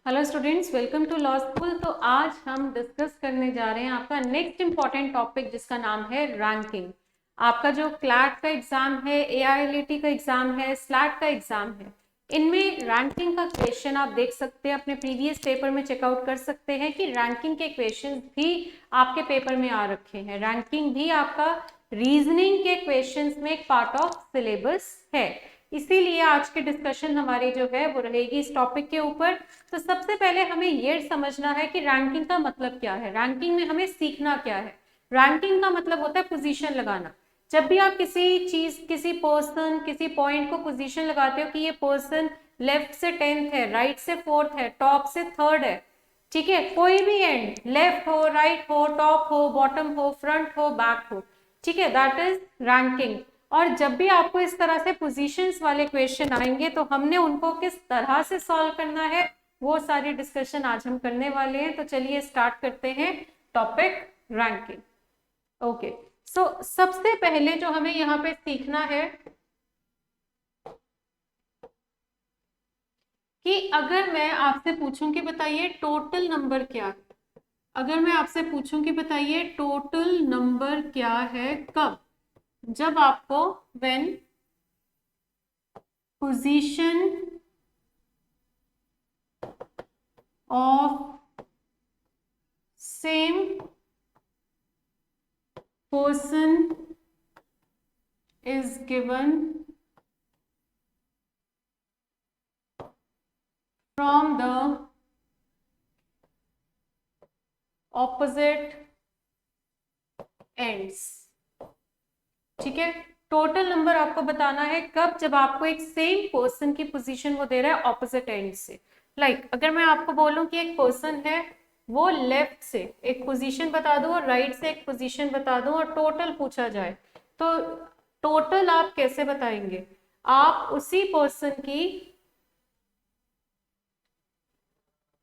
Hello students, welcome to law school. तो आज हम डिस्कस करने जा रहे हैं आपका नेक्स्ट इंपॉर्टेंट टॉपिक जिसका नाम है रैंकिंग। आपका जो क्लैट का एग्जाम है, एआईएलटी का एग्जाम है, स्लैट का एग्जाम है, इनमें रैंकिंग का क्वेश्चन आप देख सकते हैं, अपने प्रीवियस पेपर में चेकआउट कर सकते हैं कि रैंकिंग के क्वेश्चन भी आपके पेपर में आ रखे हैं। रैंकिंग भी आपका रीजनिंग के क्वेश्चंस में एक पार्ट ऑफ सिलेबस है, इसीलिए आज के डिस्कशन हमारी जो है वो रहेगी इस टॉपिक के ऊपर। तो सबसे पहले हमें ये समझना है कि रैंकिंग का मतलब क्या है, रैंकिंग में हमें सीखना क्या है। रैंकिंग का मतलब होता है पोजीशन लगाना। जब भी आप किसी चीज, किसी पर्सन, किसी पॉइंट को पोजीशन लगाते हो कि ये पर्सन लेफ्ट से 10th है, राइट से 4th है, टॉप से 3rd है, ठीक है, कोई भी एंड, लेफ्ट हो, राइट हो, टॉप हो, बॉटम हो, फ्रंट हो, बैक हो, ठीक है, दैट इज रैंकिंग। और जब भी आपको इस तरह से पोजीशंस वाले क्वेश्चन आएंगे तो हमने उनको किस तरह से सॉल्व करना है वो सारी डिस्कशन आज हम करने वाले हैं। तो चलिए स्टार्ट करते हैं टॉपिक रैंकिंग। ओके, सो सबसे पहले जो हमें यहाँ पे सीखना है कि अगर मैं आपसे पूछूं कि बताइए टोटल नंबर क्या है, अगर मैं आपसे पूछूं कि बताइए टोटल नंबर क्या है, कब? जब आपको when position of same person is given from the opposite ends। ठीक है, टोटल नंबर आपको बताना है कब, जब आपको एक सेम पर्सन की पोजीशन वो दे रहा है ऑपोजिट एंड से। अगर मैं आपको बोलूं कि एक पर्सन है, वो लेफ्ट से एक पोजीशन बता दो और राइट से एक पोजीशन बता दो और टोटल पूछा जाए, तो टोटल आप कैसे बताएंगे? आप उसी पर्सन की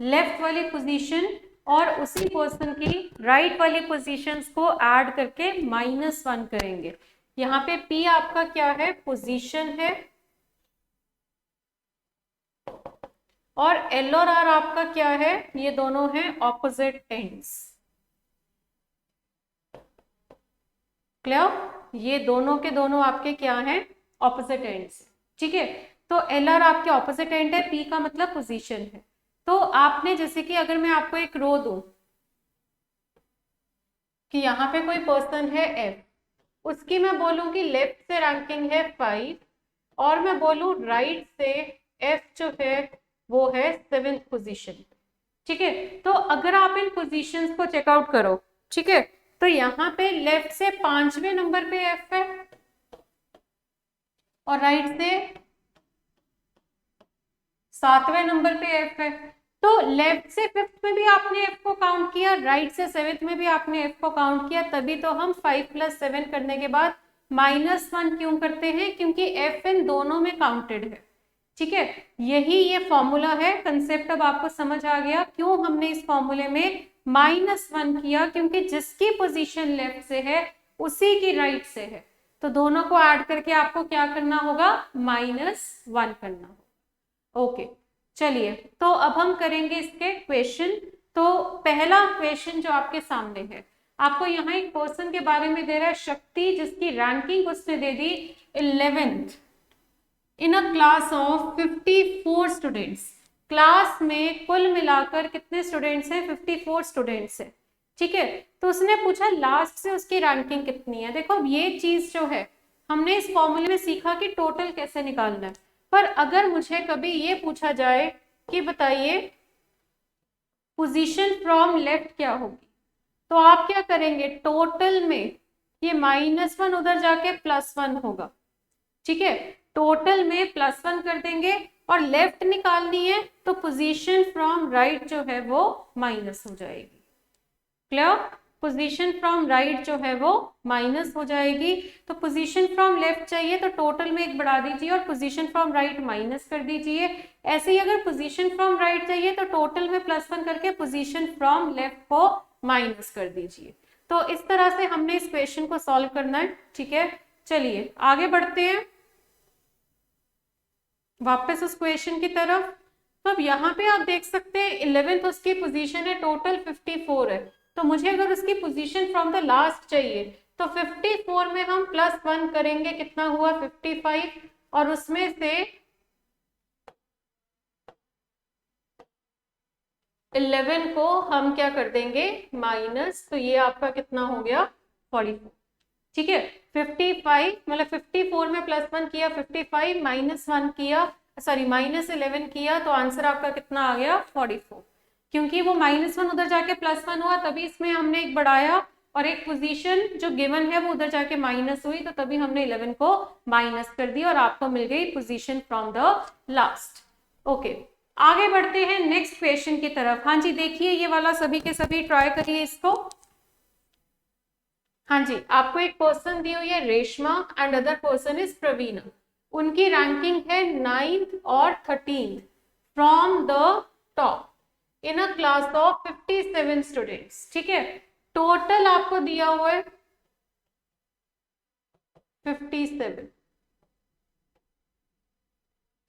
लेफ्ट वाली पोजीशन और उसी पर्सन की राइट वाली पोजीशंस को ऐड करके -1 करेंगे। यहाँ पे P आपका क्या है? पोजीशन है, और L और R आपका क्या है? ये दोनों हैं ऑपोजिट एंड्स। क्लियर? ये दोनों के दोनों आपके क्या हैं? Opposite ends. ठीक है, तो L R आपके ऑपोजिट एंड है, P का मतलब पोजीशन है। तो आपने जैसे कि अगर मैं आपको एक रो दूं कि यहाँ पे कोई पर्सन है F, उसकी मैं बोलूं कि लेफ्ट से रैंकिंग है 5 और मैं बोलूं राइट से F जो है वो है 7th पोजीशन। ठीक है, तो अगर आप इन पोजीशंस को चेकआउट करो, ठीक है, तो यहाँ पे लेफ्ट से 5वें नंबर पे F है और राइट से 7वें नंबर पे F है। तो लेफ्ट से 5th में भी आपने F को काउंट किया, राइट से 7th में भी आपने F को काउंट किया, तभी तो हम 5 + 7 करने के बाद -1 क्यों करते हैं? क्योंकि F इन दोनों में काउंटेड है। ठीक है, यही ये फॉर्मूला है, कंसेप्ट अब आपको समझ आ गया क्यों हमने इस फॉर्मूले में -1 किया, क्योंकि जिसकी पोजीशन लेफ्ट से है उसी की राइट से है, तो दोनों को ऐड करके आपको क्या करना होगा? -1 करना होगा। ओके, चलिए, तो अब हम करेंगे इसके क्वेश्चन। तो पहला क्वेश्चन जो आपके सामने है, आपको यहाँ एक पर्सन के बारे में दे रहा है शक्ति, जिसकी रैंकिंग उसने दे दी 11th in a class of 54 students. Class में कुल मिलाकर कितने स्टूडेंट्स हैं? 54 स्टूडेंट्स हैं। ठीक है, तो उसने पूछा लास्ट से उसकी रैंकिंग कितनी है। देखो, ये चीज जो है हमने इस फॉर्मूले में सीखा कि टोटल कैसे निकालना है, पर अगर मुझे कभी ये पूछा जाए कि बताइए पोजीशन फ्रॉम लेफ्ट क्या होगी, तो आप क्या करेंगे? टोटल में ये -1 उधर जाके +1 होगा। ठीक है, टोटल में +1 कर देंगे और लेफ्ट निकालनी है तो पोजीशन फ्रॉम राइट जो है वो माइनस हो जाएगी। क्लियर? पोजीशन फ्रॉम राइट जो है वो माइनस हो जाएगी। तो पोजीशन फ्रॉम लेफ्ट चाहिए तो टोटल में एक बढ़ा दीजिए और पोजीशन फ्रॉम राइट माइनस कर दीजिए। ऐसे ही अगर पोजीशन फ्रॉम राइट चाहिए तो टोटल में +1 करके पोजीशन फ्रॉम लेफ्ट को माइनस कर दीजिए। तो इस तरह से हमने इस क्वेश्चन को सॉल्व करना है। ठीक है, चलिए आगे बढ़ते हैं वापस उस क्वेश्चन की तरफ। तो अब यहाँ पे आप देख सकते हैं 11th उसकी पोजीशन है, टोटल 54 है। तो मुझे अगर उसकी पोजीशन फ्रॉम द लास्ट चाहिए तो 54 में हम +1 करेंगे, कितना हुआ 55, और उसमें से 11 को हम क्या कर देंगे माइनस, तो ये आपका कितना हो गया 44। ठीक है, 55 मतलब 54 में +1 किया, 55 -1 किया, सॉरी -11 किया, तो आंसर आपका कितना आ गया 44। क्योंकि वो -1 उधर जाके +1 हुआ तभी इसमें हमने एक बढ़ाया, और एक पोजीशन जो गिवन है वो उधर जाके माइनस हुई, तो तभी हमने 11 को माइनस कर दिया और आपको मिल गई position from the last. Okay, आगे बढ़ते हैं नेक्स्ट क्वेश्चन की तरफ। हाँ जी, देखिए ये वाला सभी के सभी ट्राई करिए इसको। हाँ जी, आपको एक पर्सन दी हुई है Reshma and other person is Praveena. उनकी रैंकिंग है 9th और 13th from the top in a class of 57 students. ठीक है, टोटल आपको दिया हुआ है 57।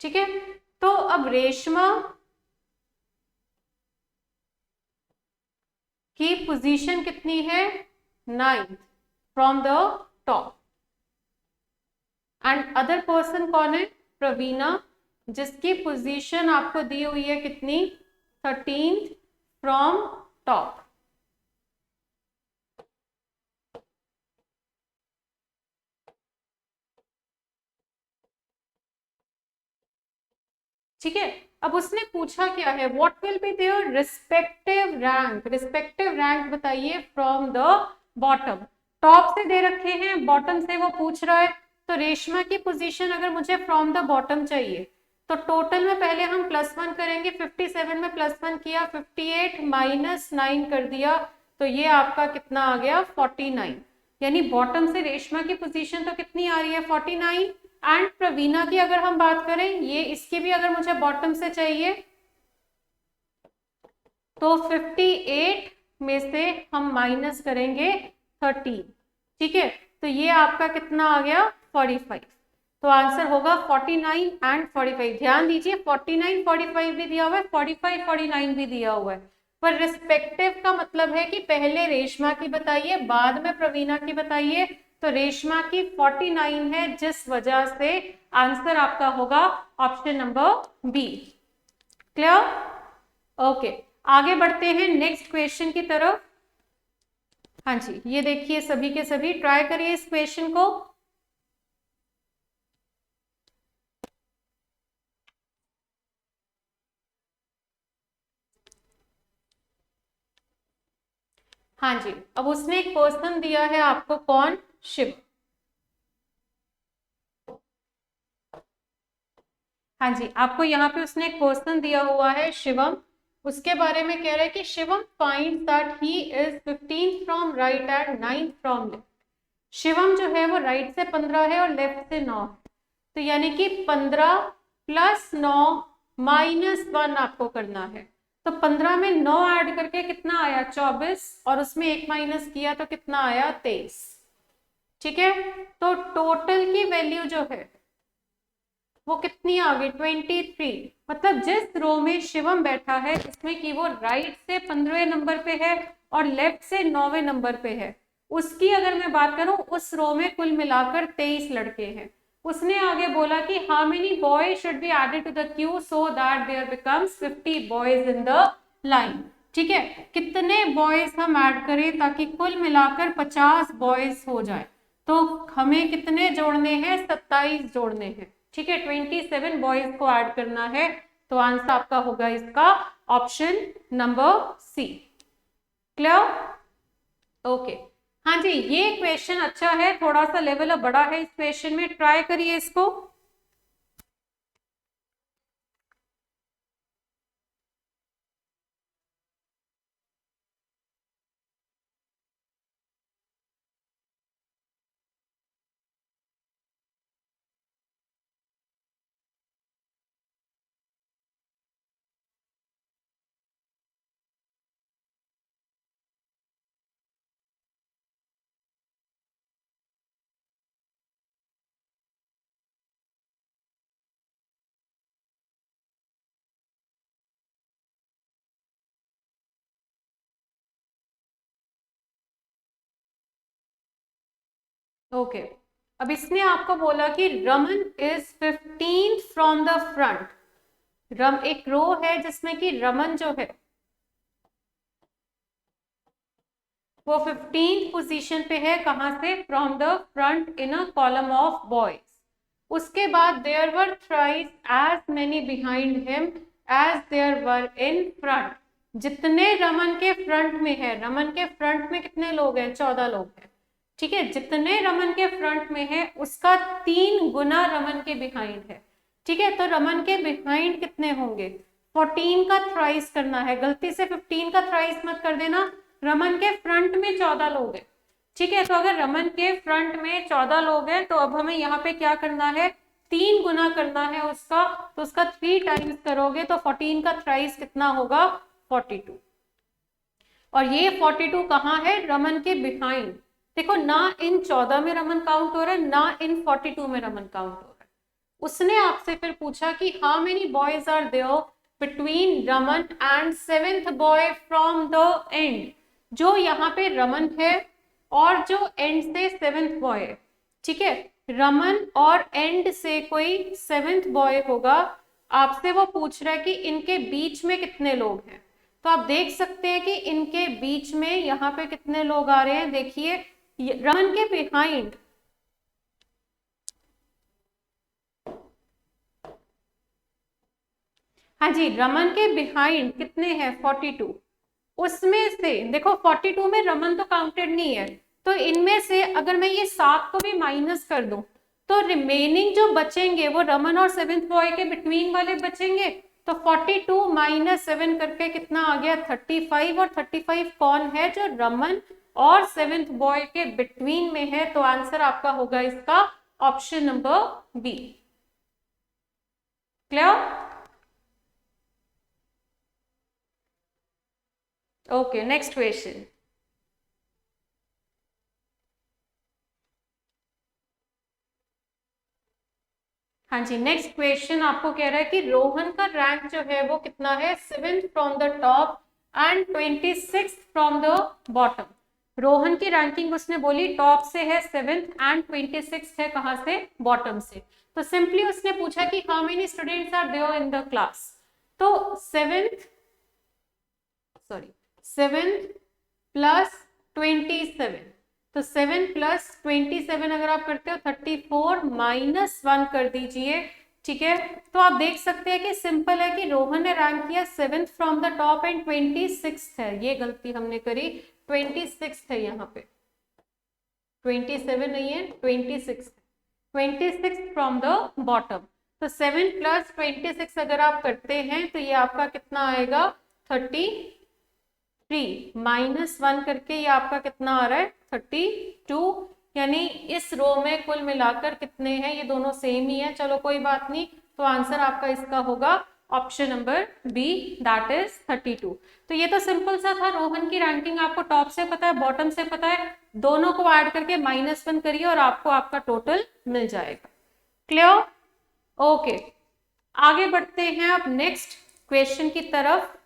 ठीक है, तो अब रेशमा की पोजीशन कितनी है 9th from the top, and other person कौन है प्रवीणा, जिसकी पोजीशन आपको दी हुई है कितनी 13th फ्रॉम टॉप। ठीक है, अब उसने पूछा क्या है, what will be their respective rank. Respective rank बताइए फ्रॉम द बॉटम। टॉप से दे रखे हैं, बॉटम से वो पूछ रहा है, तो रेशमा की पोजीशन अगर मुझे फ्रॉम द बॉटम चाहिए तो टोटल में पहले हम +1 करेंगे, 57 में +1 किया, 58 -9 कर दिया, तो ये आपका कितना आ गया 49। यानी बॉटम से रेशमा की पोजीशन तो कितनी आ रही है 49, एंड प्रवीणा की अगर हम बात करें, ये इसकी भी अगर मुझे बॉटम से चाहिए तो 58 में से हम माइनस करेंगे 13। ठीक है, तो ये आपका कितना आ गया 45। तो आंसर होगा 49 एंड 45। ध्यान दीजिए 49 45 भी दिया हुआ है, 45 49 भी दिया हुआ है, पर रिस्पेक्टिव का मतलब है कि पहले रेशमा की बताइए बाद में प्रवीणा की बताइए, तो रेशमा की 49 है, जिस वजह से आंसर आपका होगा option number B. Clear? Okay, आगे बढ़ते हैं नेक्स्ट क्वेश्चन की तरफ। हाँ जी, ये देखिए सभी के सभी ट्राई करिए इस क्वेश्चन को। हाँ जी, अब उसने एक पर्सन दिया है आपको, कौन, शिव। हाँ जी, आपको यहाँ पे उसने एक पर्सन दिया हुआ है शिवम। उसके बारे में कह रहा है कि Shivam find that he is 15 from right and 9 from left. Shivam जो है वो राइट से 15 है और लेफ्ट से 9 है, तो यानी कि 15 + 9 -1 आपको करना है। तो 15 में 9 ऐड करके कितना आया 24, और उसमें एक माइनस किया तो कितना आया 23। ठीक है, तो टोटल की वैल्यू जो है वो कितनी आ गई 23। मतलब जिस रो में शिवम बैठा है इसमें कि वो राइट से 15वें नंबर पे है और लेफ्ट से 9वें नंबर पे है, उसकी अगर मैं बात करूं उस रो में कुल मिलाकर 23 लड़के हैं। उसने आगे बोला कि how many boys should be added to the queue so that there becomes 50 boys in the line. ठीक है, कितने बॉयज हम ऐड करें ताकि कुल मिलाकर 50 बॉयज हो जाए, तो हमें कितने जोड़ने हैं 27 जोड़ने हैं। ठीक है, 27 बॉयज को ऐड करना है, तो आंसर आपका होगा इसका option number C. Clear? Okay, हाँ जी, ये क्वेश्चन अच्छा है, थोड़ा सा लेवल बड़ा है इस क्वेश्चन में, ट्राई करिए इसको। ओके अब इसने आपको बोला कि Raman is 15 from the front. एक रो है जिसमें कि रमन जो है वो 15th पोजीशन पे है, कहां से, from the front in a column of boys. उसके बाद there were thrice as many behind him as there were in front. जितने रमन के फ्रंट में है, रमन के फ्रंट में कितने लोग हैं, 14 लोग हैं, ठीक है, जितने रमन के फ्रंट में है उसका 3 गुना रमन के बिहाइंड है, ठीक है। तो रमन के बिहाइंड कितने होंगे, 14 का थ्राइस करना है, गलती से 15 का थ्राइस मत कर देना। रमन के फ्रंट में 14 लोग हैं, ठीक है। तो अगर रमन के फ्रंट में 14 लोग हैं तो अब हमें यहाँ पे क्या करना है, 3 गुना करना है उसका, तो उसका 3 टाइम्स करोगे तो 14 का थ्राइस कितना होगा, 42। और ये 42 कहाँ है, रमन के बिहाइंड। देखो ना इन 14 में रमन काउंट हो रहा है, ना इन 42 में रमन काउंट हो रहा है। उसने आपसे फिर पूछा कि how many boys are there between Raman and 7th boy from the end. जो यहाँ पे रमन है और जो एंड से 7th बॉय है, ठीक है, रमन और एंड से कोई 7th बॉय होगा, आपसे वो पूछ रहा है कि इनके बीच में कितने लोग हैं। तो आप देख सकते हैं कि इनके बीच में यहाँ पे कितने लोग आ रहे हैं, देखिए रमन के बिहाइंड, हाँ जी, रमन के बिहाइंड कितने हैं, 42। उसमें से देखो 42 में रमन तो काउंटेड नहीं है, तो इनमें से अगर मैं ये 7 को भी माइनस कर दूं तो रिमेनिंग जो बचेंगे वो रमन और 7th बॉय के बिटवीन वाले बचेंगे। तो 42 माइनस 7 करके कितना आ गया, 35। और 35 कौन है, जो रमन और 7th बॉय के बिटवीन में है। तो आंसर आपका होगा इसका option number B. Clear? Okay, next question. हाँ जी, नेक्स्ट क्वेश्चन आपको कह रहा है कि रोहन का रैंक जो है वो कितना है, 7th from the top and 26th from the bottom. Rohan की रैंकिंग उसने बोली टॉप से है 7th एंड 26th है कहां से, बॉटम से। तो सिंपली उसने पूछा कि how many students are there in the class. तो 7th प्लस 27, तो 7 प्लस 27 अगर आप करते हो 34 माइनस 1 कर दीजिए, ठीक है। तो आप देख सकते हैं कि सिंपल है कि रोहन ने रैंक किया 7th from the top and 26th है, ये गलती हमने करी, 26th है यहाँ पे, 27 नहीं है, 26 फ्रॉम द बॉटम। तो 7 प्लस 26 अगर आप करते हैं तो ये आपका कितना आएगा, 33 माइनस 1 करके ये आपका कितना आ रहा है, 32। यानी इस रो में कुल मिलाकर कितने हैं, ये दोनों सेम ही है, चलो कोई बात नहीं। तो आंसर आपका इसका होगा option number B, that is 32। तो ये तो सिंपल सा था, रोहन की रैंकिंग आपको टॉप से पता है, बॉटम से पता है, दोनों को ऐड करके -1 करिए और आपको आपका टोटल मिल जाएगा। क्लियर? ओके, आगे बढ़ते हैं अब नेक्स्ट क्वेश्चन की तरफ।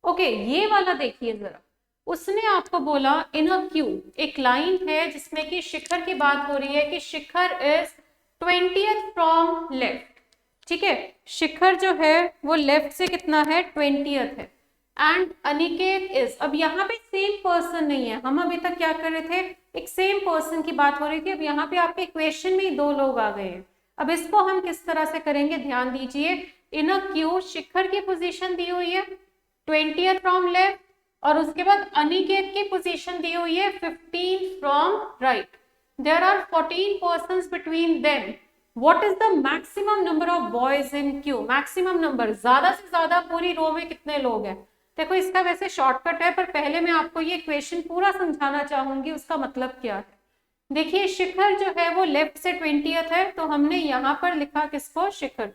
ओके, ये वाला देखिए जरा, उसने आपको बोला इन अ क्यू, एक लाइन है जिसमें कि शिखर की बात हो रही है कि शिखर इज 20th फ्रॉम लेफ्ट, ठीक है, शिखर जो है वो लेफ्ट से कितना है, 20th है, एंड अनिकेत इज, अब यहाँ पे सेम पर्सन नहीं है, हम अभी तक क्या कर रहे थे, एक सेम पर्सन की बात हो रही थी, अब यहाँ पे आपके क्वेश्चन में ही 2 लोग आ गए हैं। अब इसको हम किस तरह से करेंगे, ध्यान दीजिए, इन अ क्यू शिखर की पोजीशन दी हुई है 20th फ्रॉम लेफ्ट, और उसके बाद अनिकेत की पोजीशन दी हुई है 15 from right. There are 14 persons between them, what is the maximum number of boys in queue. Maximum number, ज्यादा से ज्यादा पूरी रो में कितने लोग हैं। देखो इसका वैसे शॉर्टकट है, पर पहले मैं आपको ये क्वेश्चन पूरा समझाना चाहूंगी, उसका मतलब क्या है। देखिए शिखर जो है वो लेफ्ट से 20th है, तो हमने यहां पर लिखा किसको, शिखर,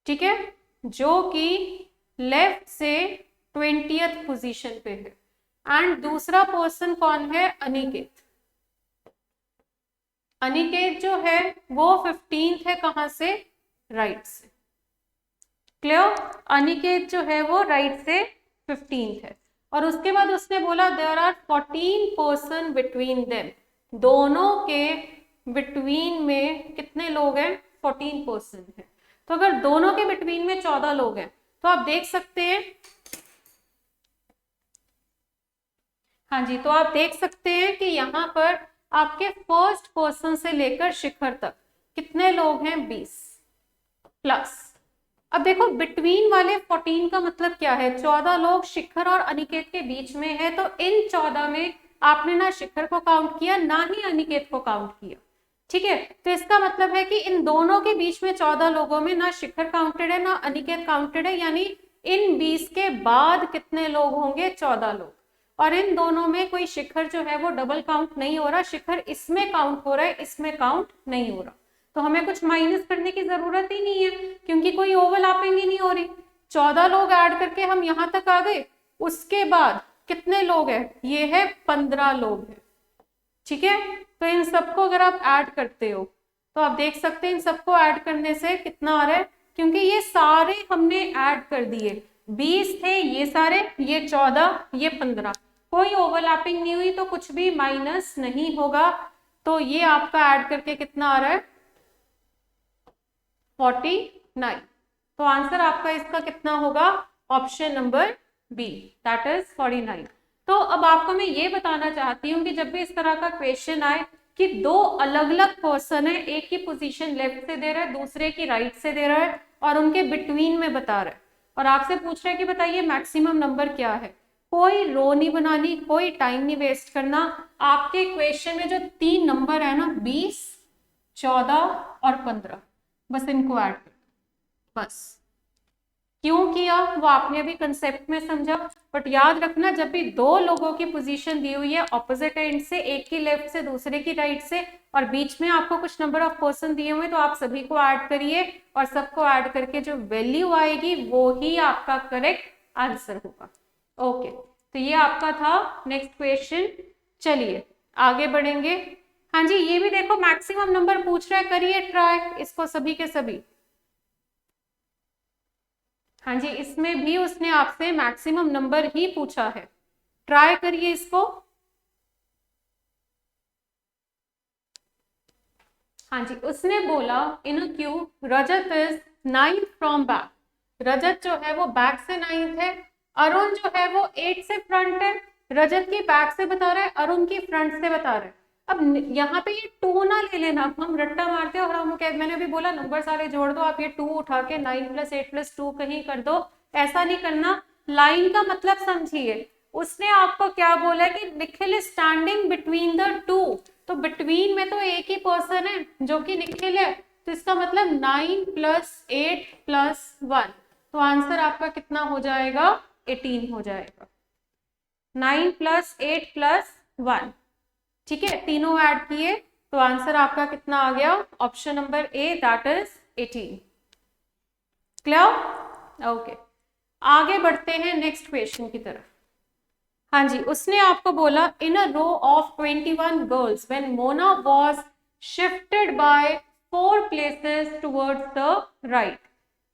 ठीक है, जो कि लेफ्ट से 20th पोजीशन पे है, एंड दूसरा पर्सन कौन है, अनिकेत। अनिकेत जो है वो 15th है, कहां से, राइट से। क्लियर? अनिकेत जो है वो राइट से 15th है, और उसके बाद उसने बोला there are 14 person between them, दोनों के बिटवीन में कितने लोग हैं? 14% है। तो अगर दोनों के बिटवीन में 14 लोग हैं तो आप देख सकते हैं, हाँ जी, तो आप देख सकते हैं कि यहाँ पर आपके फर्स्ट पर्सन से लेकर शिखर तक कितने लोग हैं? 20 प्लस। अब देखो बिटवीन वाले 14 का मतलब क्या है? 14 लोग शिखर और अनिकेत के बीच में है, तो इन 14 में आपने ना शिखर को काउंट किया ना ही अनिकेत को काउंट किया। ठीक है, तो इसका मतलब है कि इन दोनों के बीच में 14 लोगों में ना शिखर काउंटेड है ना अनिकेत काउंटेड है, यानी इन 20 के बाद कितने लोग होंगे? 14 लोग। और इन दोनों में कोई शिखर जो है वो डबल काउंट नहीं हो रहा, शिखर इसमें काउंट हो रहा है, इसमें काउंट नहीं हो रहा। तो हमें कुछ माइनस करने की जरूरत ही नहीं है क्योंकि कोई ओवरलैपिंग ही नहीं हो रही। 14 लोग ऐड करके हम यहां तक आ गए, उसके बाद कितने लोग हैं? ये है 15 लोग हैं। ठीक है, तो इन सबको अगर आप ऐड करते हो तो आप देख सकते हैं इन सबको ऐड करने से कितना आ रहा है, क्योंकि ये सारे हमने ऐड कर दिए। 20 थे ये सारे, ये 14, ये 15, कोई ओवरलैपिंग नहीं हुई तो कुछ भी माइनस नहीं होगा। तो ये आपका ऐड करके कितना आ रहा है? 49। तो आंसर आपका इसका कितना होगा? Option number B, that is 49। तो अब आपको मैं ये बताना चाहती हूँ कि जब भी इस तरह का क्वेश्चन आए कि दो अलग अलग पर्सन है, एक की पोजीशन लेफ्ट से दे रहा है, दूसरे की राइट से दे रहा है और उनके बिटवीन में बता रहा है और आपसे पूछ रहा है कि बताइए मैक्सिमम नंबर क्या है। कोई रो नहीं बनानी, कोई टाइम नहीं वेस्ट करना। आपके क्वेश्चन में जो 3 नंबर है ना, 20, 14 और 15, बस इनको ऐड कर, बस। क्यों किया वो आपने अभी कंसेप्ट में समझा, बट याद रखना जब भी दो लोगों की पोजीशन दी हुई है ऑपोजिट एंड से, एक की लेफ्ट से दूसरे की राइट से, और बीच में आपको कुछ नंबर ऑफ पर्सन दिए हुए, तो आप सभी को ऐड करिए और सबको ऐड करके जो वैल्यू आएगी वो ही आपका करेक्ट आंसर होगा। ओके, तो ये आपका था नेक्स्ट क्वेश्चन। चलिए आगे बढ़ेंगे। हाँ जी, ये भी देखो मैक्सिमम नंबर पूछ रहा है, करिए ट्राई इसको सभी के सभी। हाँ जी, इसमें भी उसने आपसे मैक्सिमम नंबर ही पूछा है, ट्राई करिए इसको। हाँ जी, उसने बोला in queue Rajat is 9 from back. Rajat जो है वो बैक से 9th है, अरुण जो है वो 8 से फ्रंट है। रजत की बैक से बता रहा है, अरुण की फ्रंट से बता रहा है। अब यहाँ पे ये 2 ना ले लेना, हम रट्टा मारते हैं और हम मैंने अभी बोला नंबर सारे जोड़ दो, आप ये 2 उठा के 9 + 8 + 2 कहीं कर दो, ऐसा नहीं करना। लाइन का मतलब समझिए, उसने आपको क्या बोला कि Nikhil is standing between the 2, तो बिटवीन में तो एक ही पर्सन है जो कि निखिल है, तो इसका मतलब 9 + 8 + 1, तो आंसर आपका कितना हो जाएगा? 18 हो जाएगा। 9 + 8 + 1, ठीक है, तीनों ऐड किए तो आंसर आपका कितना आ गया? Option number A, that is 18। Clear? Okay, आगे बढ़ते हैं नेक्स्ट क्वेश्चन की तरफ। हाँ जी, उसने आपको बोला in a row of 21 girls when Mona was shifted by 4 places towards the right.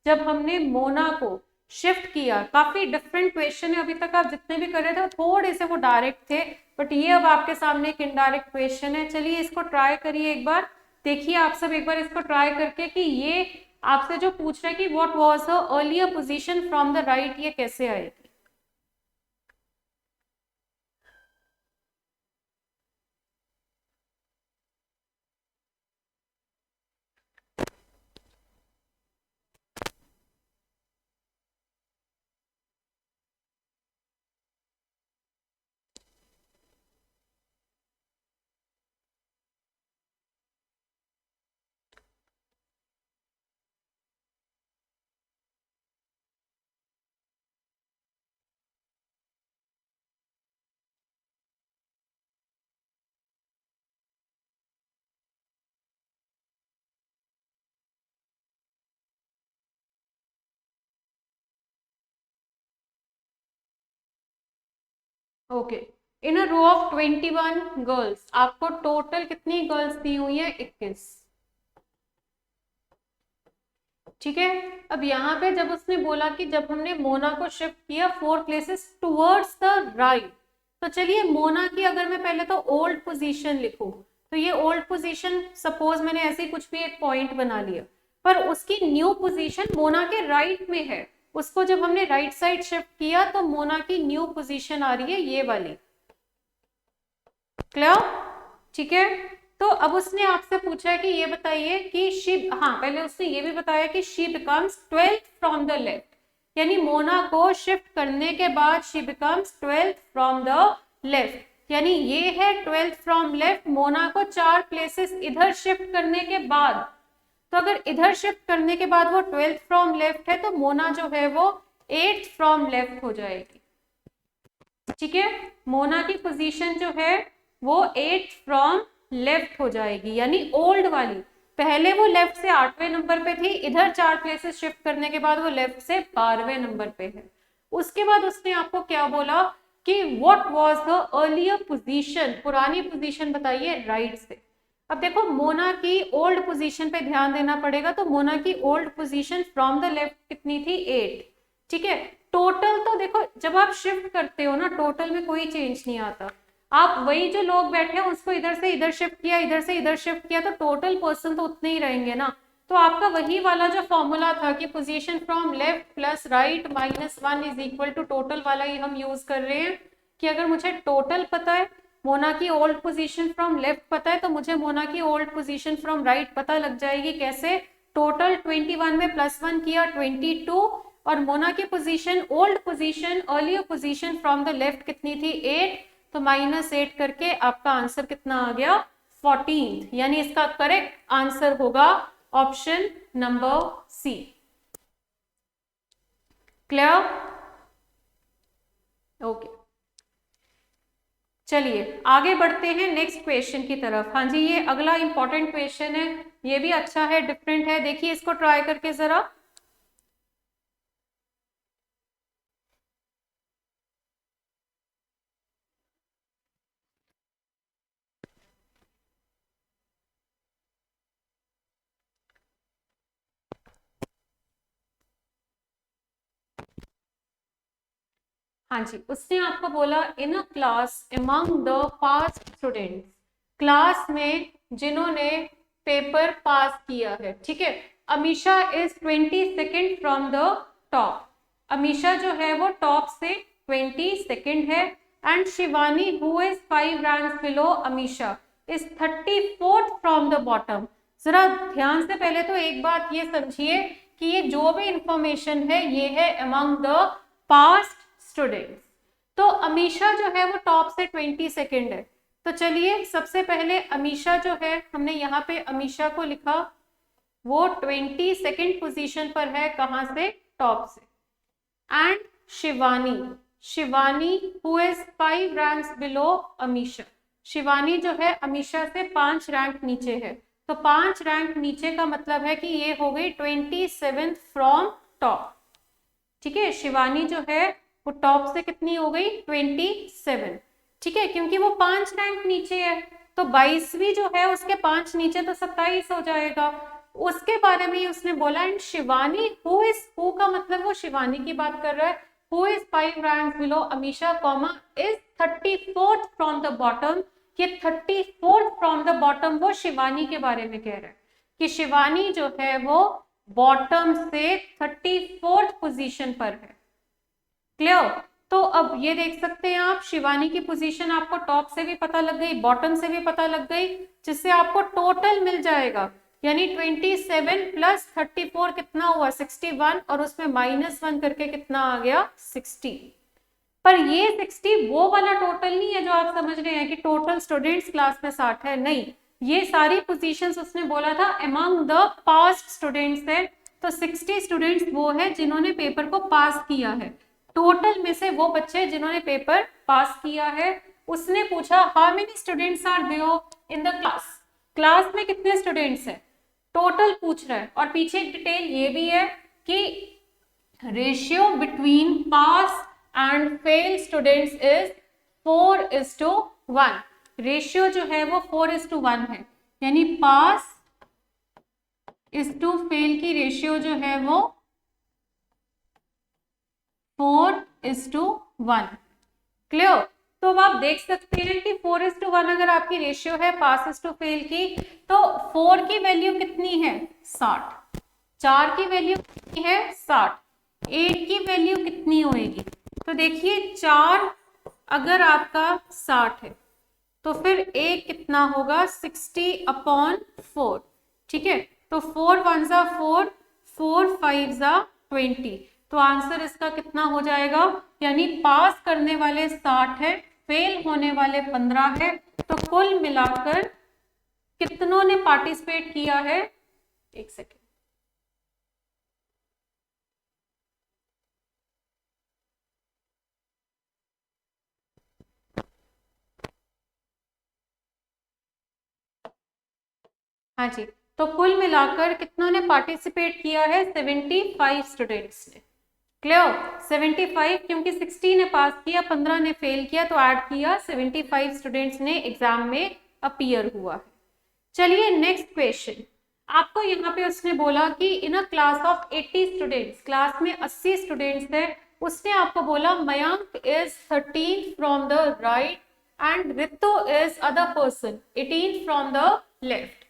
जब हमने मोना को शिफ्ट किया, काफी डिफरेंट क्वेश्चन है, अभी तक आप जितने भी कर रहे थे थोड़े से वो डायरेक्ट थे, बट ये अब आपके सामने एक इनडायरेक्ट क्वेश्चन है। चलिए इसको ट्राई करिए एक बार, देखिए आप सब एक बार इसको ट्राई करके कि ये आपसे जो पूछ रहा है कि what was her earlier position from the right, ये कैसे आएगी। Okay, in a row of 21 girls, आपको टोटल कितनी गर्ल्स दी हुई है? 21। ठीक है, अब यहाँ पे जब उसने बोला कि जब हमने मोना को शिफ्ट किया 4 प्लेसेस टुवर्ड्स द राइट, तो चलिए मोना की अगर मैं पहले तो ओल्ड पोजीशन लिखूं, तो ये ओल्ड पोजीशन सपोज मैंने ऐसे कुछ भी एक पॉइंट बना लिया, पर उसकी न्यू पोजीशन मोना के राइट में है, उसको जब हमने राइट साइड शिफ्ट किया तो मोना की न्यू पोजीशन आ रही है ये वाली। क्लियर? ठीक है। तो अब उसने आपसे पूछा है कि ये बताइए कि शी, हाँ पहले उसने ये भी बताया कि she becomes 12th from the left, यानी मोना को शिफ्ट करने के बाद she becomes 12th from the left, यानी ये है 12th फ्रॉम लेफ्ट। मोना को 4 प्लेसेस इधर शिफ्ट करने के बाद, तो अगर इधर शिफ्ट करने के बाद वो 12th फ्रॉम लेफ्ट है तो मोना जो है वो 8th फ्रॉम लेफ्ट हो जाएगी। ठीक है, मोना की पोजीशन जो है वो 8th फ्रॉम लेफ्ट हो जाएगी, यानी ओल्ड वाली। पहले वो लेफ्ट से 8वें नंबर पे थी, इधर 4 प्लेसेस शिफ्ट करने के बाद वो लेफ्ट से 12वें नंबर पे है। उसके बाद उसने आपको क्या बोला कि what was the earlier position, पुरानी पोजीशन बताइए राइट से। अब देखो मोना की ओल्ड पोजीशन पे ध्यान देना पड़ेगा, तो मोना की old position from the left कितनी थी 8। ठीक है, टोटल तो देखो जब आप शिफ्ट करते हो ना टोटल में कोई चेंज नहीं आता, आप वही जो लोग बैठे हैं उसको इधर से इधर शिफ्ट किया, इधर से इधर शिफ्ट किया, तो टोटल पर्सन तो उतने ही रहेंगे ना। तो आपका वही वाला जो फॉर्मूला था कि position from left plus right minus 1 is equal to total वाला ही हम यूज कर रहे हैं, कि अगर मुझे टोटल पता है, मोना की ओल्ड पोजीशन फ्रॉम लेफ्ट पता है, तो मुझे मोना की ओल्ड पोजीशन फ्रॉम राइट पता लग जाएगी। कैसे? टोटल 21 में +1 किया 22, और मोना की position old position earlier position from the left कितनी थी 8, तो -8 करके आपका आंसर कितना आ गया 14th, यानी इसका करेक्ट आंसर होगा option number C. Clear? Okay, चलिए आगे बढ़ते हैं नेक्स्ट क्वेश्चन की तरफ। हाँ जी, ये अगला इंपॉर्टेंट क्वेश्चन है, ये भी अच्छा है, डिफरेंट है, देखिए इसको ट्राई करके जरा। हाँ जी, उसने आपको बोला in a class among the past students, class में जिन्होंने पेपर पास किया है। ठीक है, Amisha is 22nd from the top, Amisha जो है वो टॉप से 22nd है, and Shivani who is 5 ranks below Amisha is 34th from the bottom. जरा ध्यान से पहले तो एक बात ये समझिए कि ये जो भी इंफॉर्मेशन है ये है अमंग द पास्ट स्टूडेंट्स। तो अमीशा जो है वो टॉप से 22nd है, तो चलिए सबसे पहले अमीशा जो है हमने यहाँ पे अमीशा को लिखा, वो 22nd पोजीशन पर है, कहां से? टॉप से। And Shivani, Shivani who is 5 ranks below Amisha, Shivani जो है अमीशा से 5 रैंक नीचे है, तो 5 रैंक नीचे का मतलब है कि ये हो गई 27th फ्रॉम टॉप। ठीक है, शिवानी जो है वो टॉप से कितनी हो गई 27। ठीक है, क्योंकि वो 5 रैंक नीचे है, तो 22वीं जो है उसके 5 नीचे तो 27 हो जाएगा, उसके बारे में ही उसने बोला। And Shivani who is, who का मतलब वो शिवानी की बात कर रहा है, who is 5 ranks below Amisha comma is 34th from the bottom, ये 34th फ्रॉम द बॉटम वो शिवानी के बारे में कह रहा है कि शिवानी जो है वो बॉटम से 34th पोजीशन पर है। क्लियर? तो अब ये देख सकते हैं आप, शिवानी की पोजीशन आपको टॉप से भी पता लग गई, बॉटम से भी पता लग गई, जिससे आपको टोटल मिल जाएगा, यानी 27 प्लस 34 कितना हुआ 61, और उसमें -1 करके कितना आ गया 60। पर ये 60 वो वाला टोटल नहीं है जो आप समझ रहे हैं कि टोटल स्टूडेंट्स क्लास में 60 है, नहीं, ये सारी पोजीशंस उसने बोला था अमंग द पास्ट स्टूडेंट्स है, तो 60 स्टूडेंट्स वो है जिन्होंने पेपर को पास किया है, टोटल में से वो बच्चे जिन्होंने पेपर पास किया है। उसने पूछा how many students are there in the class, class में कितने स्टूडेंट्स हैं, टोटल पूछ रहा है। और पीछे एक डिटेल ये भी है कि ratio between pass and fail students is 4:1, ratio जो है वो 4:1 है, यानी पास इज टू फेल की रेशियो जो है वो 4:1। क्लियर? तो अब आप देख सकते हैं कि 4:1 अगर आपकी रेशियो है पास टू फेल की, तो 4 की वैल्यू कितनी है 60, 4 की वैल्यू कितनी है 60, 8 की वैल्यू कितनी होएगी, तो देखिए 4 अगर आपका 60 है तो फिर एक कितना होगा 60/4, ठीक है। तो 4 1 जा 4, 4 5 जा 20, तो आंसर इसका कितना हो जाएगा, यानी पास करने वाले 60 है, फेल होने वाले 15 है, तो कुल मिलाकर कितनों ने पार्टिसिपेट किया है, एक सेकेंड, हाँ जी, तो कुल मिलाकर कितनों ने पार्टिसिपेट किया है, 75 स्टूडेंट्स ने। क्लियर, 75, क्योंकि 60 ने पास किया, 15 ने फेल किया, तो ऐड किया 75 स्टूडेंट्स ने एग्जाम में अपीयर हुआ है। चलिए नेक्स्ट क्वेश्चन, आपको यहाँ पे उसने बोला कि in a class of 80 students, class में 80 स्टूडेंट्स है, उसने आपको बोला Mayank is 13 from the right and Ritu is other person 18 from the left,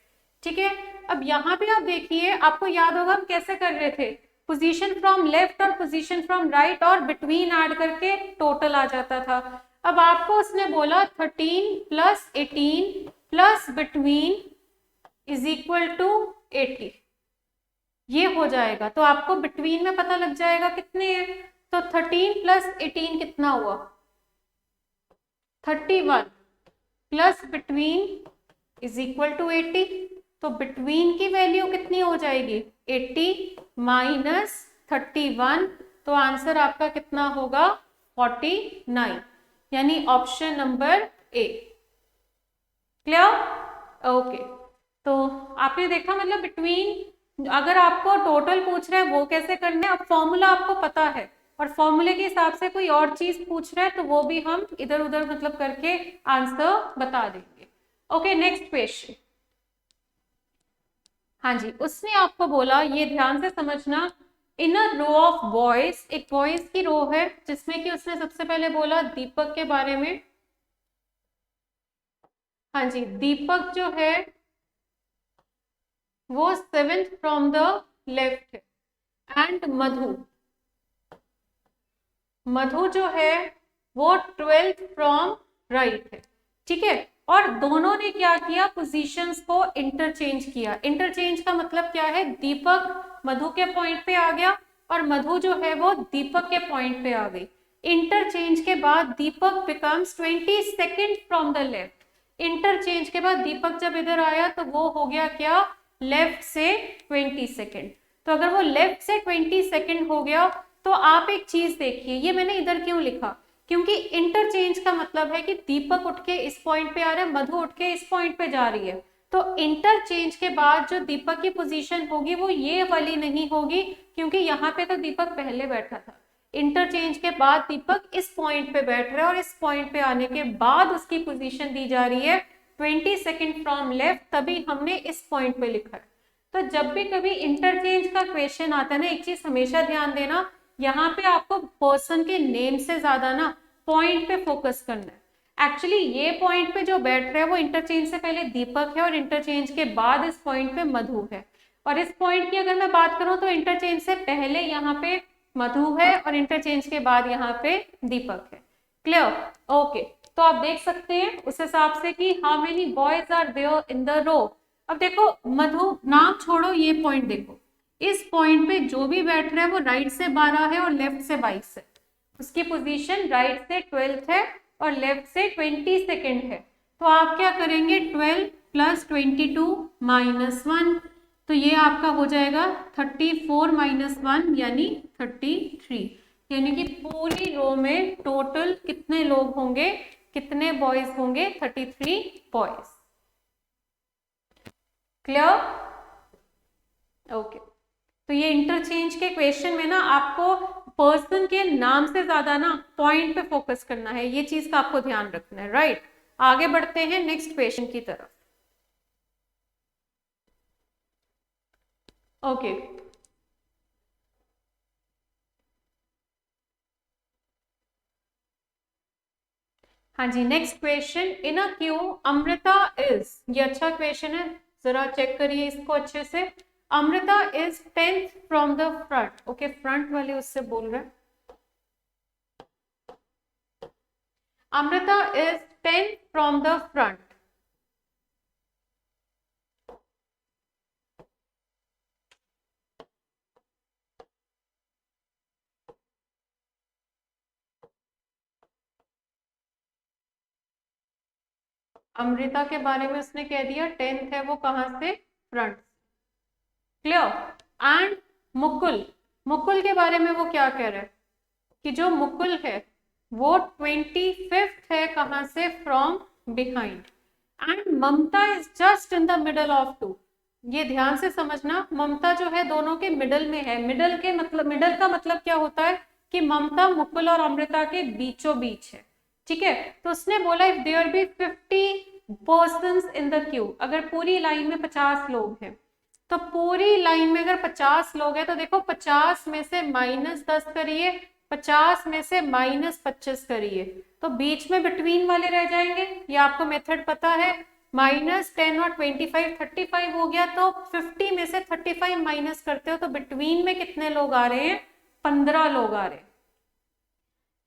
ठीक है। अब यहाँ पे आप देखिए, आपको याद होगा हम कैसे कर रहे थे, पोजीशन फ्रॉम लेफ्ट और पोजीशन फ्रॉम राइट और बिटवीन ऐड करके टोटल आ जाता था। अब आपको उसने बोला 13 plus 18 plus between is equal to 80, ये हो जाएगा, तो आपको बिटवीन में पता लग जाएगा कितने हैं, तो 13 प्लस 18 कितना हुआ 31 plus between is equal to 80, तो बिटवीन की वैल्यू कितनी हो जाएगी 80 माइनस 31, तो आंसर आपका कितना होगा 49, यानी option number A. Clear, okay. तो आपने देखा, मतलब बिटवीन अगर आपको टोटल पूछ रहा है वो कैसे करना है, अब फॉर्मूला आपको पता है और फॉर्मूले के हिसाब से कोई और चीज पूछ रहा है तो वो भी हम इधर उधर मतलब करके आंसर बता देंगे। ओके नेक्स्ट क्वेश्चन, हाँ जी, उसने आपको बोला, ये ध्यान से समझना, इन अ रो ऑफ बॉयज, एक बॉयज की रो है जिसमें कि उसने सबसे पहले बोला दीपक के बारे में, हाँ जी, दीपक जो है वो 7th फ्रॉम द लेफ्ट है एंड मधु जो है वो 12th फ्रॉम राइट है, ठीक है। और दोनों ने क्या किया, पोजीशंस को इंटरचेंज किया। इंटरचेंज का मतलब क्या है, दीपक मधु के पॉइंट पे आ गया और मधु जो है वो दीपक के पॉइंट पे आ गई। इंटरचेंज के बाद Deepak becomes 22nd from the left, interchange के बाद दीपक जब इधर आया तो वो हो गया क्या, लेफ्ट से 22nd। तो अगर वो लेफ्ट से 22nd हो गया तो आप एक चीज देखिए, ये मैंने इधर क्यों लिखा, क्योंकि इंटरचेंज का मतलब है कि दीपक उठ के इस पॉइंट पे आ रहा है, मधु उठ के इस पॉइंट पे जा रही है, तो इंटरचेंज के बाद जो दीपक की पोजीशन होगी वो ये वाली नहीं होगी, क्योंकि यहाँ पे तो दीपक पहले बैठा था। इंटरचेंज के बाद दीपक इस पॉइंट पे बैठ रहा है और इस पॉइंट पे आने के बाद उसकी पोजीशन दी जा रही है 22nd फ्रॉम लेफ्ट, तभी हमने इस पॉइंट पे लिखा है। तो जब भी कभी इंटरचेंज का क्वेश्चन आता है ना, एक चीज हमेशा ध्यान देना, यहाँ पे आपको पर्सन के नेम से ज्यादा ना पॉइंट पे फोकस करना है। एक्चुअली ये पॉइंट पे जो बैठ रहा है वो इंटरचेंज से पहले दीपक है और इंटरचेंज के बाद इस पॉइंट पे मधु है, और इस पॉइंट की अगर मैं बात करूं तो इंटरचेंज से पहले यहाँ पे मधु है और इंटरचेंज के बाद यहाँ पे दीपक है। Clear, okay. तो आप देख सकते हैं उस हिसाब से कि how many boys are there in the row. अब देखो मधु, नाम छोड़ो, ये पॉइंट देखो, इस पॉइंट पे जो भी बैठ रहा है वो राइट से 12 है और लेफ्ट से 22 है, उसकी पोजीशन राइट से 12th है और लेफ्ट से 22nd है। तो आप क्या करेंगे, 12 प्लस 22 माइनस 1, तो ये आपका हो जाएगा 34 माइनस 1 यानी 33, यानी कि पूरी रो में टोटल कितने लोग होंगे, कितने बॉयज होंगे, 33 बॉयज। Clear, okay. तो ये इंटरचेंज के क्वेश्चन में ना आपको पर्सन के नाम से ज्यादा ना पॉइंट पे फोकस करना है, ये चीज का आपको ध्यान रखना है, राइट। आगे बढ़ते हैं नेक्स्ट क्वेश्चन की तरफ। ओके, हाँ जी, next question, in a queue Amrita is, ये अच्छा क्वेश्चन है, जरा चेक करिए इसको अच्छे से। Amrita is 10th from the front, okay front वाले उससे बोल रहे हैं। Amrita is 10th from the front. Amrita के बारे में उसने कह दिया 10th है वो कहां से, front. Clear. And Mukul, Mukul के बारे में वो क्या कह रहा है कि जो मुकुल है वो 25th है कहां से, from behind. And Mamta is just in the middle of two. ये ध्यान से समझना, ममता जो है दोनों के मिडल में है। मिडल के मतलब, मिडल का मतलब क्या होता है कि ममता मुकुल और अमृता के बीचों बीच है। ठीक है, तो उसने बोला if there be 50 persons in the queue, अगर पूरी लाइन में 50 लोग हैं, तो पूरी लाइन में अगर 50 लोग हैं तो देखो 50 में से -10 करिए, 50 में से -25 करिए, तो बीच में बिटवीन वाले रह जाएंगे। ये आपको मेथड पता है, -10 और 25 35 हो गया, तो 50 में से 35 माइनस करते हो तो बिटवीन में कितने लोग आ रहे हैं, 15 लोग आ रहे हैं।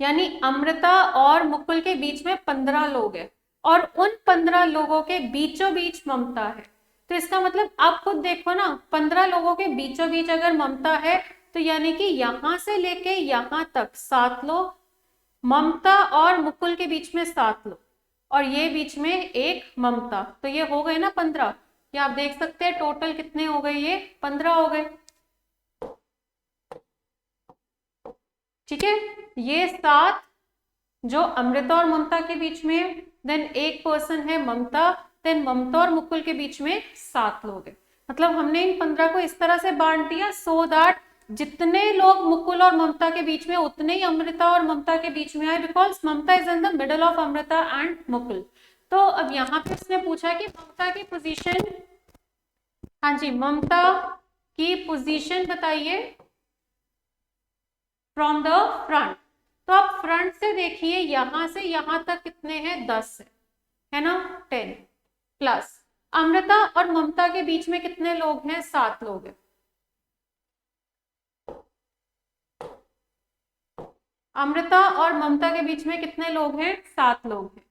यानी अमृता और मुकुल के बीच में 15 लोग हैं और उन 15 लोगों के बीचों बीच ममता है। तो इसका मतलब आप खुद देखो ना, 15 लोगों के बीचों बीच अगर ममता है तो यानी कि यहां से लेके यहां तक 7 लोग, ममता और मुकुल के बीच में 7 लोग, और ये बीच में एक ममता, तो ये हो गए ना 15। ये आप देख सकते हैं टोटल कितने हो गए, ये 15 हो गए। ठीक है, ये 7 जो अमृता और ममता के बीच में, देन एक पर्सन है ममता, देन ममता और मुकुल के बीच में 7 लोग हैं। मतलब हमने इन 15 को इस तरह से बांट दिया सो दैट जितने लोग मुकुल और ममता के बीच में उतने ही अमृता और ममता के बीच में आए, because Mamta is in the middle of Amrita and Mukul. तो अब यहाँ पे उसने पूछा कि ममता की पोजीशन, हाँ जी ममता की पोजीशन बताइए फ्रॉम द फ्रंट। तो आप फ्रंट से देखिए यहां से यहां तक कितने हैं, 10 है ना, 10 प्लस अमृता और ममता के बीच में कितने लोग हैं, 7 लोग हैं। अमृता और ममता के बीच में कितने लोग हैं, 7 लोग हैं।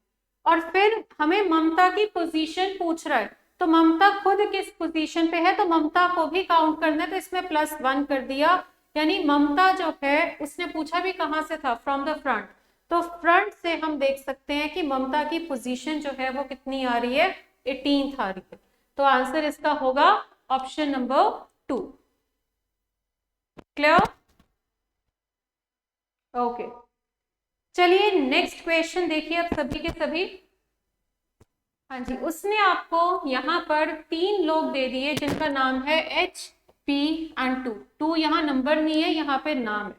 और फिर हमें ममता की पोजीशन पूछ रहा है, तो ममता खुद किस पोजीशन पे है, तो ममता को भी काउंट करना है, तो इसमें +1 कर दिया। यानी ममता जो है, उसने पूछा भी कहां से था, फ्रॉम द फ्रंट, तो फ्रंट से हम देख सकते हैं कि ममता की पोजीशन जो है वो कितनी आ रही है, 18th आ रही है। तो आंसर इसका होगा ऑप्शन नंबर 2। Clear, okay. चलिए नेक्स्ट क्वेश्चन देखिए आप सभी के सभी। हाँ जी, उसने आपको यहाँ पर 3 लोग दे दिए जिनका नाम है H, P एंड 2। 2 यहाँ नंबर नहीं है, यहाँ पे नाम है।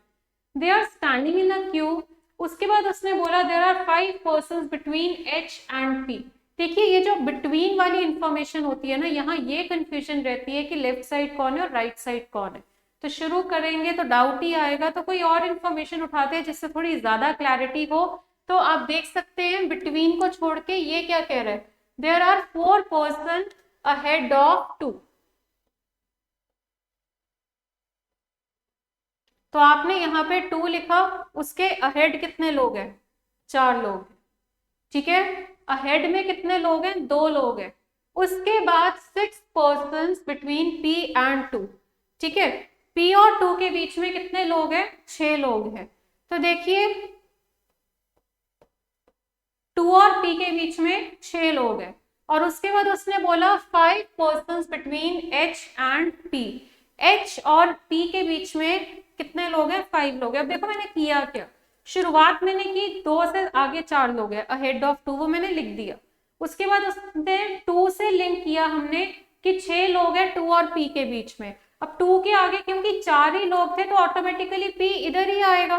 They are standing in a queue. उसके बाद उसने बोला there are 5 persons between H and P। देखिए ये जो बिटवीन वाली इंफॉर्मेशन होती है ना, यहाँ ये कंफ्यूजन रहती है कि लेफ्ट साइड कौन है और राइट साइड कौन है। तो शुरू करेंगे तो डाउट ही आएगा, तो कोई और इन्फॉर्मेशन उठाते हैं जिससे थोड़ी ज्यादा क्लैरिटी हो। तो आप देख सकते हैं बिटवीन को छोड़ के ये क्या कह रहा है, there are 4 person ahead of 2। तो आपने यहाँ पे 2 लिखा, उसके अहेड कितने लोग हैं, 4 लोग। ठीक है, अहेड में कितने लोग हैं, 2 लोग हैं। उसके बाद 6 पर्सन्स बिटवीन P एंड 2। ठीक है, P और 2 के बीच में कितने लोग हैं, 6 लोग हैं। तो देखिए 2 और P के बीच में 6 लोग हैं। और उसके बाद उसने बोला 5 persons between H and P। H और P के बीच में कितने लोग हैं, 5 लोग हैं। अब देखो मैंने किया क्या, शुरुआत मैंने की 2 से आगे 4 लोग हैं अहेड ऑफ 2, वो मैंने लिख दिया। उसके बाद उसने 2 से लिंक किया हमने कि 6 लोग हैं 2 और P के बीच में। अब 2 के आगे क्योंकि 4 ही लोग थे तो ऑटोमेटिकली P इधर ही आएगा।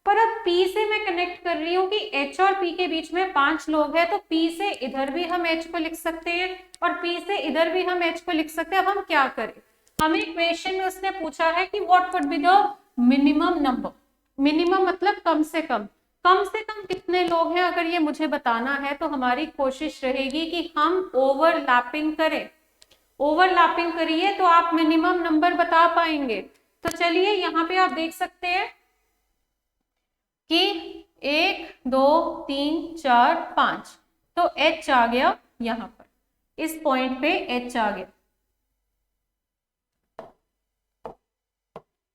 पर अब P से मैं कनेक्ट कर रही हूँ कि H और P के बीच में 5 लोग हैं, तो P से इधर भी हम H को लिख सकते हैं और P से इधर भी हम H को लिख सकते हैं। अब हम क्या करें, हमें क्वेश्चन में उसने पूछा है कि what would be the minimum number. Minimum मतलब कम से कम, कम से कम कितने लोग हैं अगर ये मुझे बताना है तो हमारी कोशिश रहेगी कि हम ओवरलैपिंग करें। ओवरलैपिंग करिए तो आप मिनिमम नंबर बता पाएंगे। तो चलिए यहाँ पे आप देख सकते हैं कि 1 2 3 4 5, तो H आ गया यहाँ पर, इस पॉइंट पे H आ गया।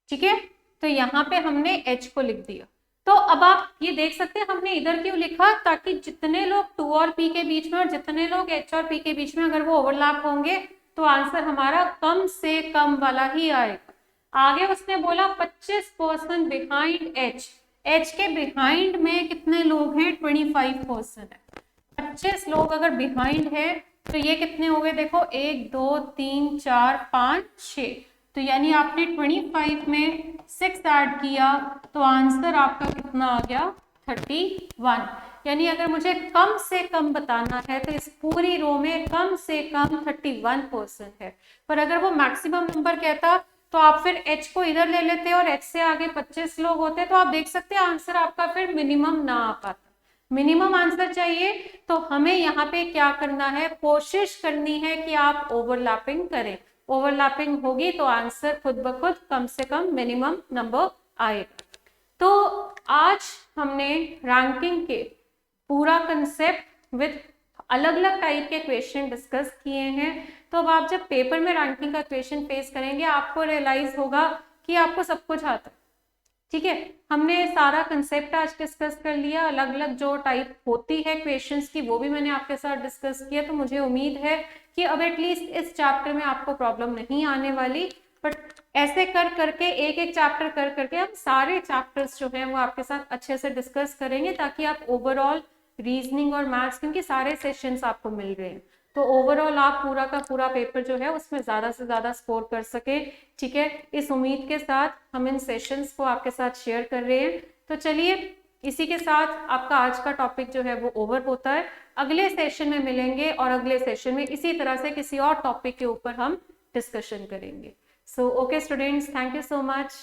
ठीक है, तो यहाँ पे हमने H को लिख दिया। तो अब आप ये देख सकते हैं हमने इधर क्यों लिखा, ताकि जितने लोग 2 और P के बीच में और जितने लोग H और P के बीच में अगर वो ओवरलैप होंगे तो आंसर हमारा कम से कम वाला ही आएगा। आगे उसने बोला 25% बिहाइंड H, H के बिहाइंड में कितने लोग हैं, 25% है। 25 लोग अगर बिहाइंड है तो ये कितने हो गए, देखो 1 2 3 4 5 6, तो यानी आपने 25 में 6 ऐड किया तो आंसर आपका कितना आ गया, 31। यानी अगर मुझे कम से कम बताना है तो इस पूरी रो में कम से कम 31% है। पर अगर वो मैक्सिमम नंबर कहता तो आप फिर H को इधर ले लेते और H से आगे 25 लोग होते, तो आप देख सकते हैं आंसर आपका फिर मिनिमम ना आ पाता। मिनिमम आंसर चाहिए तो हमें यहाँ पे क्या करना है, कोशिश करनी है कि आप ओवरलैपिंग करें। ओवरलैपिंग होगी तो आंसर खुद ब खुद कम से कम मिनिमम नंबर आएगा। तो आज हमने रैंकिंग के पूरा कंसेप्ट विद अलग अलग टाइप के क्वेश्चन डिस्कस किए हैं। तो अब आप जब पेपर में रैंकिंग का क्वेश्चन फेस करेंगे आपको रियलाइज होगा कि आपको सब कुछ आता है। ठीक है, हमने सारा कंसेप्ट आज डिस्कस कर लिया, अलग अलग जो टाइप होती है क्वेश्चंस की वो भी मैंने आपके साथ डिस्कस किया। तो मुझे उम्मीद है कि अब एटलीस्ट इस चैप्टर में आपको प्रॉब्लम नहीं आने वाली। बट ऐसे कर करके एक एक चैप्टर कर करके हम सारे चैप्टर्स जो हैं वो आपके साथ अच्छे से डिस्कस करेंगे, ताकि आप ओवरऑल रीजनिंग और मैथ्स, क्योंकि सारे सेशंस आपको मिल रहे हैं, तो ओवरऑल आप पूरा का पूरा पेपर जो है उसमें ज़्यादा से ज़्यादा स्कोर कर सके। ठीक है, इस उम्मीद के साथ हम इन सेशंस को आपके साथ शेयर कर रहे हैं। तो चलिए इसी के साथ आपका आज का टॉपिक जो है वो ओवर होता है। अगले सेशन में मिलेंगे और अगले सेशन में इसी तरह से किसी और टॉपिक के ऊपर हम डिस्कशन करेंगे। So okay students, thank you so much.